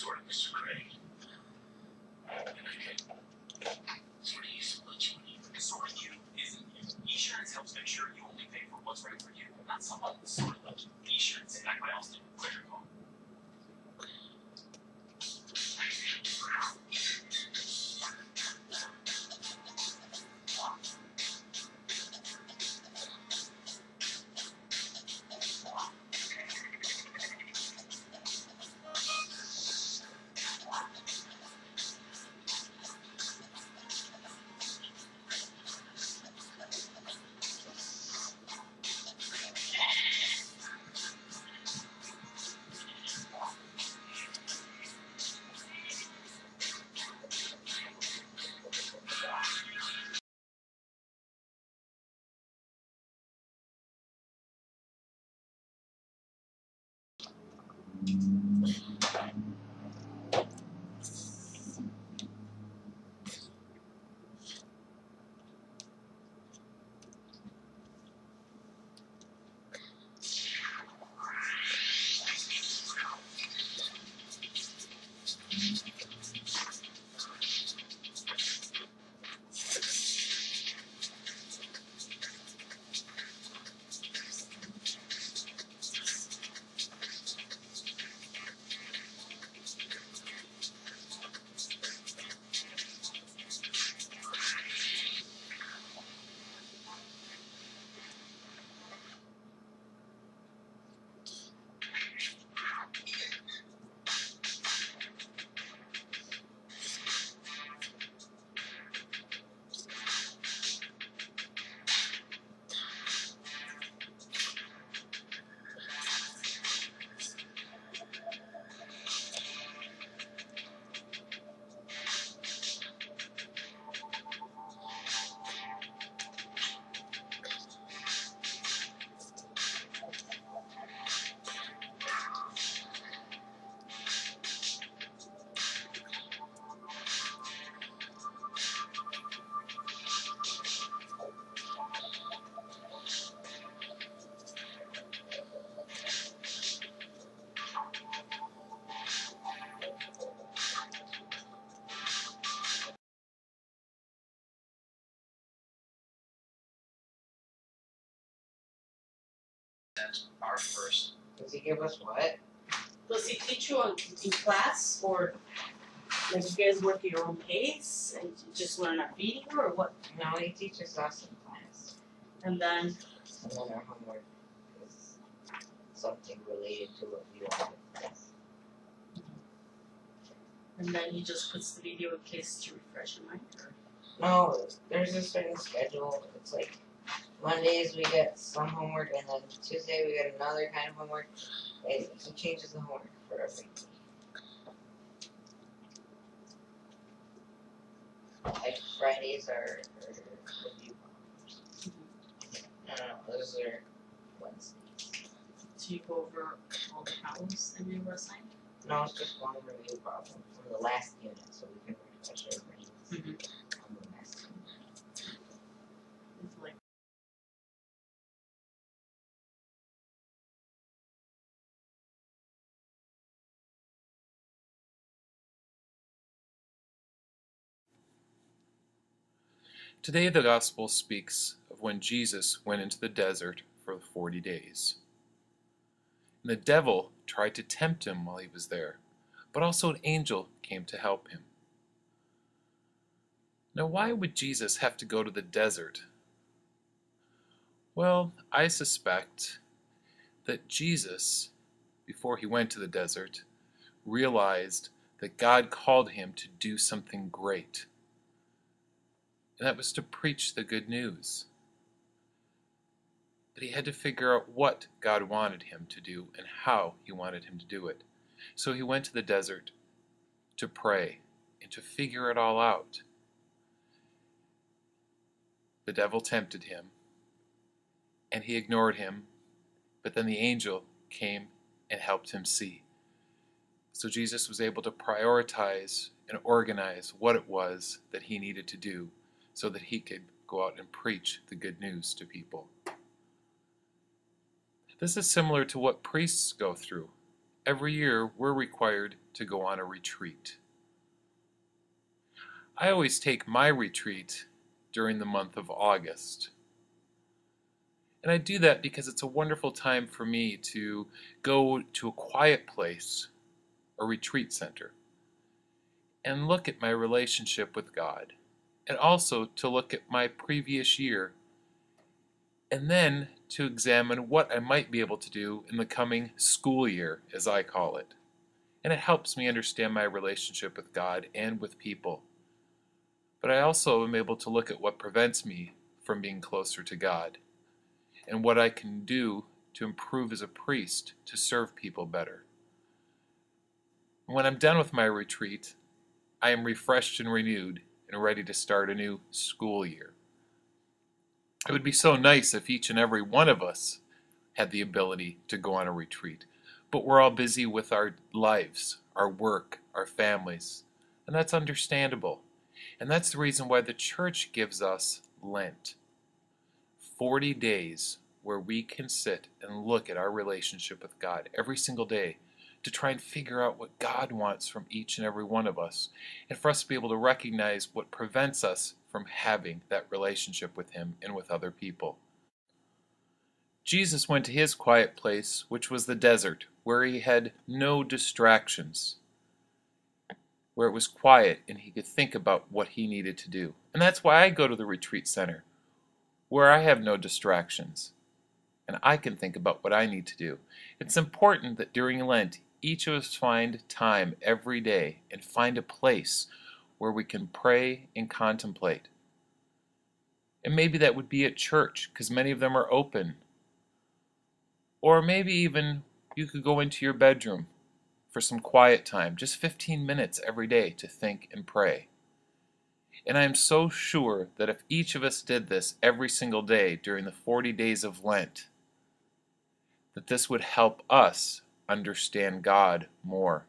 sort of Mr. Craig. And I could sort of use some lunch money. The sort of you isn't you. Insurance helps make sure you only pay for what's right for you, not some other sort of lunch. Insurance, backed by Austin. Clear your call. Our first. Does he give us what? Does he teach you in class, or like you guys work at your own pace and you just learn at video, or what? No, he teaches us in class. And then our homework is something related to what we want in class. And then he just puts the video in case to refresh your mind? Or? No, there's a certain schedule. It's like Mondays we get some homework, and then Tuesday we get another kind of homework. And he changes the homework for every week. Like Fridays are review problems. Those are Wednesdays. So you go over all the problems and you were assigned? No, it's just one review problem from the last unit, so we can refresh our brains on the last unit. It's like Today the Gospel speaks of when Jesus went into the desert for 40 days. And the devil tried to tempt him while he was there, but also an angel came to help him. Now, why would Jesus have to go to the desert? Well, I suspect that Jesus, before he went to the desert, realized that God called him to do something great. And that was to preach the good news. But he had to figure out what God wanted him to do and how he wanted him to do it. So he went to the desert to pray and to figure it all out. The devil tempted him, and he ignored him, but then the angel came and helped him see. So Jesus was able to prioritize and organize what it was that he needed to do so that he could go out and preach the good news to people. This is similar to what priests go through every year we're required to go on a retreat. I always take my retreat during the month of August. And I do that because it's a wonderful time for me to go to a quiet place, a retreat center, and look at my relationship with God, and also to look at my previous year, and then to examine what I might be able to do in the coming school year, as I call it. And it helps me understand my relationship with God and with people. But I also am able to look at what prevents me from being closer to God, and what I can do to improve as a priest to serve people better. When I'm done with my retreat, I am refreshed and renewed and ready to start a new school year. It would be so nice if each and every one of us had the ability to go on a retreat, but we're all busy with our lives, our work, our families, and that's understandable. And that's the reason why the church gives us Lent, 40 days where we can sit and look at our relationship with God every single day to try and figure out what God wants from each and every one of us, and for us to be able to recognize what prevents us from having that relationship with Him and with other people. Jesus went to His quiet place, which was the desert, where He had no distractions, where it was quiet and He could think about what He needed to do. And that's why I go to the retreat center, where I have no distractions, and I can think about what I need to do. It's important that during Lent, each of us find time every day and find a place where we can pray and contemplate. And maybe that would be at church, because many of them are open. Or maybe even you could go into your bedroom for some quiet time, just 15 minutes every day to think and pray. And I am so sure that if each of us did this every single day during the 40 days of Lent, that this would help us understand God more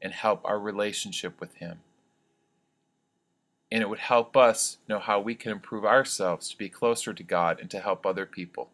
and help our relationship with Him. And it would help us know how we can improve ourselves to be closer to God and to help other people.